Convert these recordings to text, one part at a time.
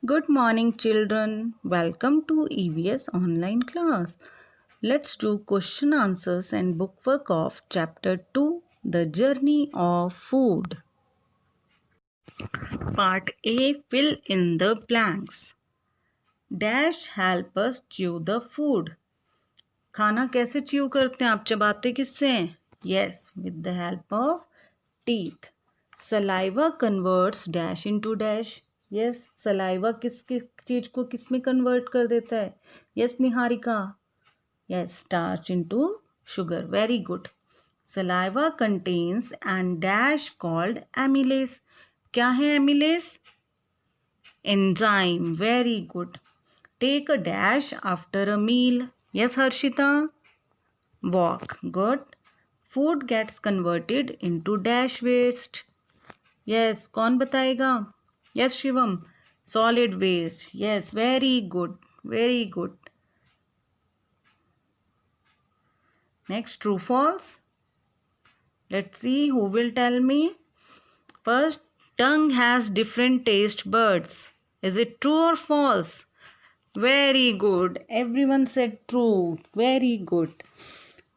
Good morning, children. Welcome to EVS online class. Let's do question answers and bookwork of chapter 2, The Journey of Food. Part A, fill in the blanks. Dash help us chew the food. खाना कैसे chew करते हैं आप? चबाते किससे हैं? Yes, with the help of teeth. Saliva converts dash into dash. Yes, saliva किस चीज को किस में कन्वर्ट कर देता है? Yes, Niharika. Yes, starch into sugar. Very good. Saliva contains and dash called amylase. क्या है amylase? Enzyme. Very good. Take a dash after a meal. Yes, Harshita. Walk. Good. Food gets converted into dash waste. Yes, कौन बताएगा? Yes, Shivam. Solid waste. Yes, very good. Very good. Next, true false. Let's see who will tell me. First, tongue has different taste buds. Is it true or false? Very good. Everyone said true. Very good.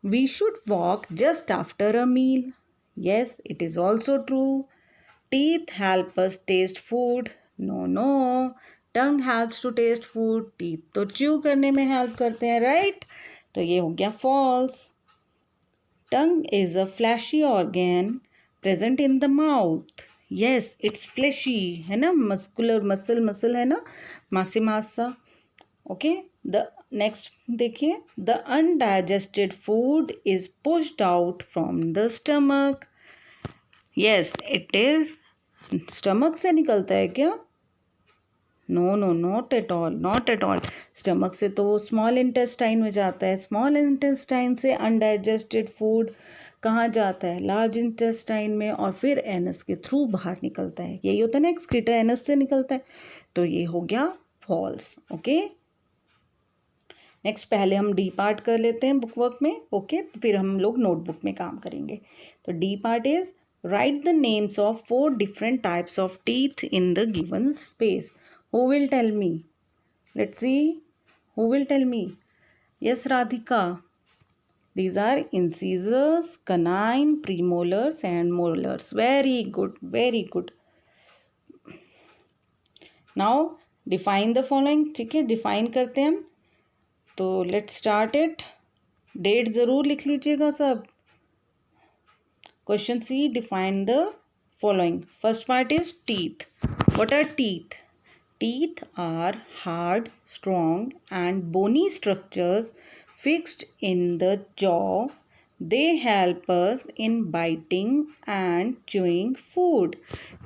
We should walk just after a meal. Yes, it is also true. Teeth help us taste food. No. Tongue helps to taste food. Teeth तो chew करने में help करते हैं, right? तो ये हो गया false. Tongue is a fleshy organ present in the mouth. Yes, it's fleshy, है ना? Muscular muscle है ना? मासे मासा. Okay. The next देखिए. The undigested food is pushed out from the stomach. Yes, it is. Stomach से निकलता है क्या? No not at all. Stomach से तो वो स्मॉल इंटेस्टाइन में जाता है. स्मॉल इंटेस्टाइन से अनडाइजेस्टेड फूड कहाँ जाता है? लार्ज इंटेस्टाइन में, और फिर एनस के थ्रू बाहर निकलता है. यही होता है ना, एक्सक्रीटर एनस से निकलता है. तो ये हो गया फॉल्स. ओके. नेक्स्ट पहले हम डी पार्ट कर लेते हैं बुकवर्क में. ओके. फिर हम लोग नोटबुक में काम करेंगे. तो D part is write the names of 4 different types of teeth in the given space. Who will tell me? Let's see. Who will tell me? Yes, Radhika. These are incisors, canine, premolars and molars. Very good. Very good. Now define the following. ठीक है, define करते हैं हम. तो let's start it. Date ज़रूर लिख लीजिएगा सब. Question C, define the following. First part is teeth. What are teeth? Teeth are hard, strong and bony structures fixed in the jaw. They help us in biting and chewing food.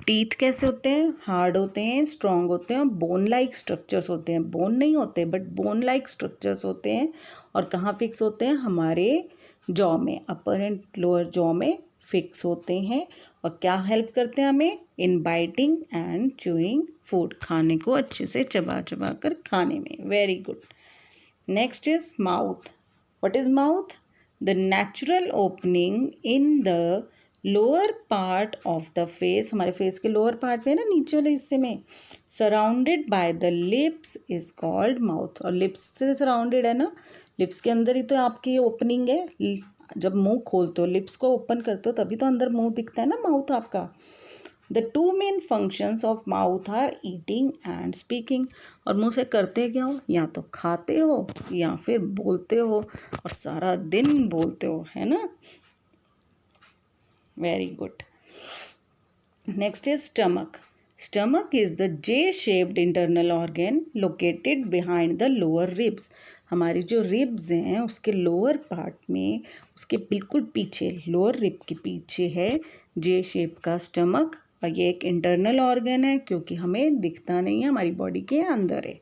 Teeth कैसे होते हैं? Hard होते हैं, strong होते हैं, bone like structures होते हैं. Bone नहीं होते बट बोन लाइक स्ट्रक्चर्स होते हैं. और कहाँ फिक्स होते हैं? हमारे जॉ में, अपर एंड लोअर जॉ में फिक्स होते हैं. और क्या हेल्प करते हैं हमें? इन बाइटिंग एंड च्यूइंग फूड. खाने को अच्छे से चबा चबा कर खाने में. Very good. Next is mouth. What is mouth? The natural opening in the lower part of the face. हमारे फेस के लोअर पार्ट में ना, नीचे वाले हिस्से में, surrounded by the lips is called mouth. और लिप्स से सराउंडेड है ना, लिप्स के अंदर ही तो आपकी ओपनिंग है. जब मुंह खोलते हो, लिप्स को ओपन करते हो, तभी तो अंदर मुंह दिखता है ना, माउथ आपका. The 2 main functions of mouth are eating and speaking. और मुंह से करते क्या हो? या तो खाते हो या फिर बोलते हो, और सारा दिन बोलते हो, है ना. Very good. Next is stomach. Stomach is the J-shaped internal organ located behind the lower ribs. हमारी जो रिब्स हैं उसके लोअर पार्ट में, उसके बिल्कुल पीछे, लोअर रिब के पीछे है जे शेप का स्टमक. और ये एक इंटरनल ऑर्गन है क्योंकि हमें दिखता नहीं है, हमारी बॉडी के अंदर है.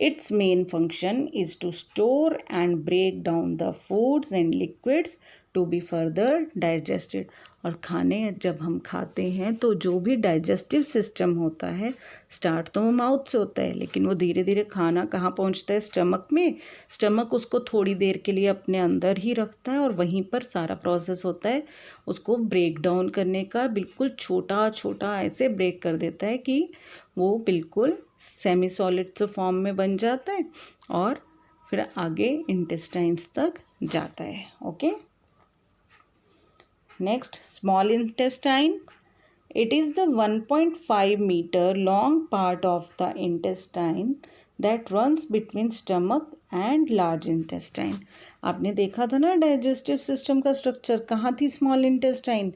Its main function is to store and break down the foods and liquids to be further digested. और खाने जब हम खाते हैं तो जो भी डाइजेस्टिव सिस्टम होता है, स्टार्ट तो वो माउथ से होता है, लेकिन वो धीरे धीरे खाना कहाँ पहुँचता है, स्टमक में। स्टमक उसको थोड़ी देर के लिए अपने अंदर ही रखता है और वहीं पर सारा प्रोसेस होता है उसको ब्रेक डाउन करने का। बिल्कुल छोटा छोटा ऐसे ब्रेक कर देता है कि वो बिल्कुल सेमी सॉलिड से फॉर्म में बन जाता है और फिर आगे इंटेस्टाइन्स तक जाता है। Okay, next small intestine. It is the 1.5 meter long part of the intestine that runs between stomach and large intestine. आपने देखा था ना डाइजेस्टिव सिस्टम का स्ट्रक्चर, कहाँ थी स्मॉल इंटेस्टाइन,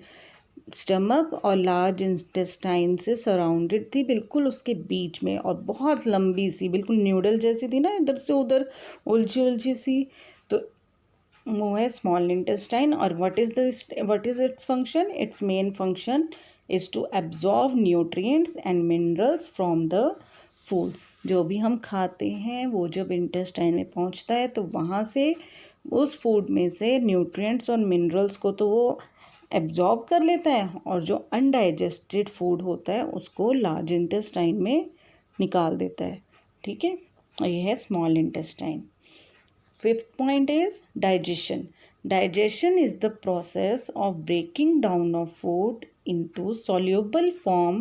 स्टमक और लार्ज इंटेस्टाइन से सराउंडेड थी, बिल्कुल उसके बीच में, और बहुत लंबी सी, बिल्कुल न्यूडल जैसी थी ना, इधर से उधर उलझी उलझी सी, तो वो है स्मॉल इंटेस्टाइन। और what is its function, it's main function is to absorb nutrients and minerals from the food। जो भी हम खाते हैं वो जब इंटेस्टाइन में पहुंचता है तो वहाँ से उस फूड में से न्यूट्रिएंट्स और मिनरल्स को तो वो एब्जॉर्ब कर लेता है, और जो अनडाइजेस्टेड फूड होता है उसको लार्ज इंटेस्टाइन में निकाल देता है। ठीक है, और ये है small intestine. Fifth point is digestion. Digestion is the process of breaking down of food into soluble form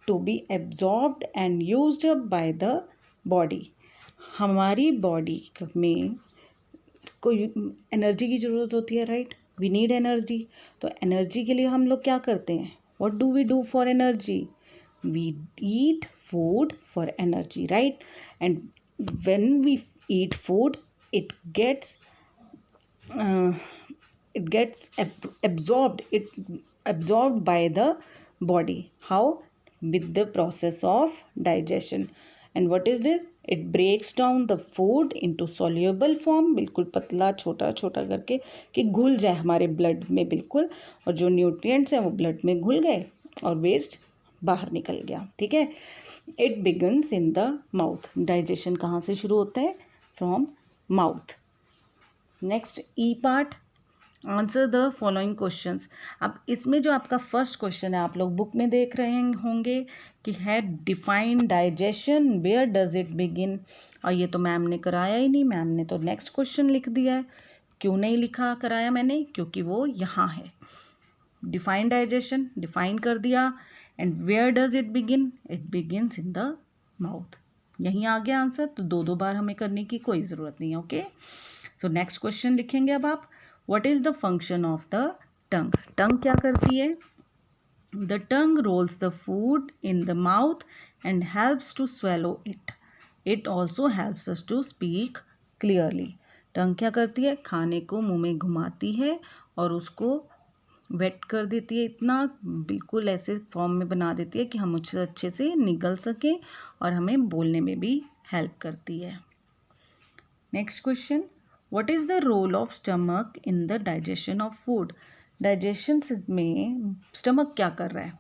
to be absorbed and used up by the body। हमारी बॉडी में कोई एनर्जी की ज़रूरत होती है, राइट, वी नीड एनर्जी। तो energy के लिए हम लोग क्या करते हैं, what do we do for energy, we eat food for energy, right. And when we eat food it gets absorbed by the body. How? With the process of digestion। and what is this, it breaks down the food into soluble form, बिल्कुल पतला छोटा छोटा करके कि घुल जाए हमारे blood में बिल्कुल, और जो न्यूट्रिएंट्स हैं वो ब्लड में घुल गए और वेस्ट बाहर निकल गया। ठीक है, it begins in the mouth. Digestion कहाँ से शुरू होता है, from mouth. Next E part, answer the following questions. अब इसमें जो आपका फर्स्ट क्वेश्चन है, आप लोग बुक में देख रहे होंगे कि है define digestion, where does it begin. और ये तो मैम ने कराया ही नहीं, मैम ने तो नेक्स्ट क्वेश्चन लिख दिया है। क्यों नहीं लिखा कराया मैंने, क्योंकि वो यहाँ है। डिफाइन डाइजेशन, डिफाइन कर दिया, and where does it begin, it begins in the mouth. यहीं आ गया आंसर, तो दो बार हमें करने की कोई ज़रूरत नहीं है। ओके, सो नेक्स्ट क्वेश्चन लिखेंगे अब आप, what is the function of the tongue। टंग क्या करती है, the tongue rolls the food in the mouth and helps to swallow it। it also helps us to speak clearly। टंग क्या करती है, खाने को मुंह में घुमाती है और उसको वेट कर देती है, इतना बिल्कुल ऐसे फॉर्म में बना देती है कि हम उससे अच्छे से निगल सकें, और हमें बोलने में भी हेल्प करती है। Next question, What is the role of stomach in the digestion of food। Digestion में स्टमक क्या कर रहा है,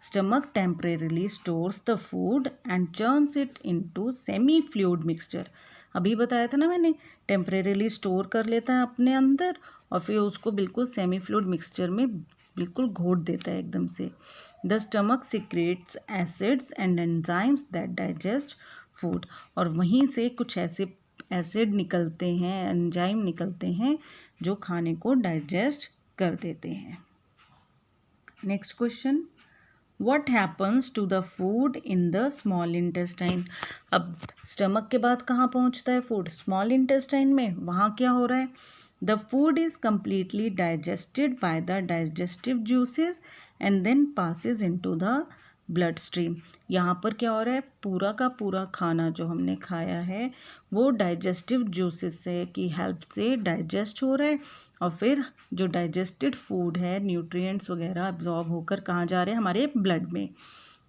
stomach temporarily stores the food and churns it into semi fluid mixture. अभी बताया था ना मैंने, टेम्परेरीली स्टोर कर लेता है अपने अंदर और फिर उसको बिल्कुल सेमी फ्लूइड मिक्सचर में बिल्कुल घोट देता है एकदम से। The stomach secretes acids and enzymes that digest food. और वहीं से कुछ ऐसे एसिड निकलते हैं, एंजाइम निकलते हैं जो खाने को डाइजेस्ट कर देते हैं। Next question, what happens to the food in the small intestine. अब स्टमक के बाद कहाँ पहुँचता है फूड, स्मॉल इंटेस्टाइन में। वहाँ क्या हो रहा है, the food is completely digested by the digestive juices and then passes into the bloodstream. यहाँ पर क्या हो रहा है, पूरा का पूरा खाना जो हमने खाया है वो डाइजेस्टिव जूसेस से की हेल्प से डाइजेस्ट हो रहा है, और फिर जो डाइजेस्टेड फूड है, न्यूट्रिएंट्स वगैरह एब्जॉर्ब होकर कहाँ जा रहे हैं, हमारे ब्लड में।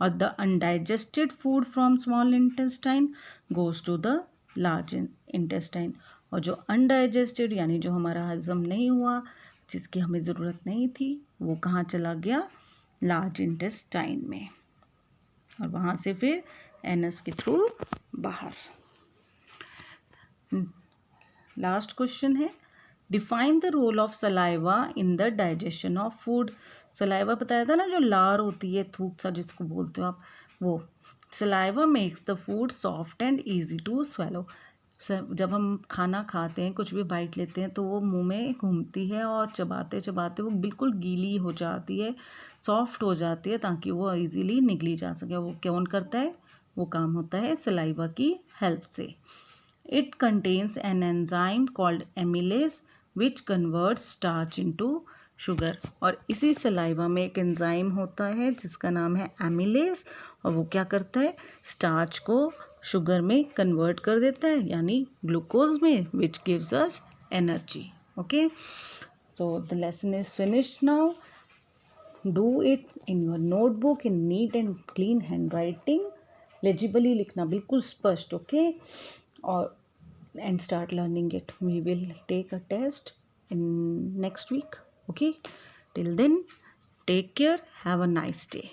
और the undigested food from small intestine goes to the large intestine. और जो अनडाइजेस्टेड यानी जो हमारा हजम नहीं हुआ, जिसकी हमें ज़रूरत नहीं थी, वो कहाँ चला गया, लार्ज इंटेस्टाइन में, और वहाँ से फिर एनस के थ्रू बाहर। लास्ट क्वेश्चन है, define the role of saliva in the digestion of food. Saliva बताया था ना, जो लार होती है, थूक सा जिसको बोलते हो आप, वो। Saliva makes the food soft and easy to swallow. जब हम खाना खाते हैं, कुछ भी बाइट लेते हैं, तो वो मुंह में घूमती है और चबाते चबाते वो बिल्कुल गीली हो जाती है, सॉफ्ट हो जाती है, ताकि वो इजीली निगली जा सके। वो कौन करता है? वो काम होता है सलाइवा की हेल्प से। It contains an enzyme called amylase which converts starch into sugar. और इसी सलाइवा में एक एंजाइम होता है जिसका नाम है एमिलेज, और वो क्या करता है? स्टार्च को शुगर में कन्वर्ट कर देता है, यानी ग्लूकोज में, which gives us energy. Okay, so the lesson is finished now. Do it in your notebook in neat and clean handwriting. Legibly लिखना, बिल्कुल स्पष्ट। ओके, और and start learning it. We will take a test in next week. Okay, till then, take care, have a nice day.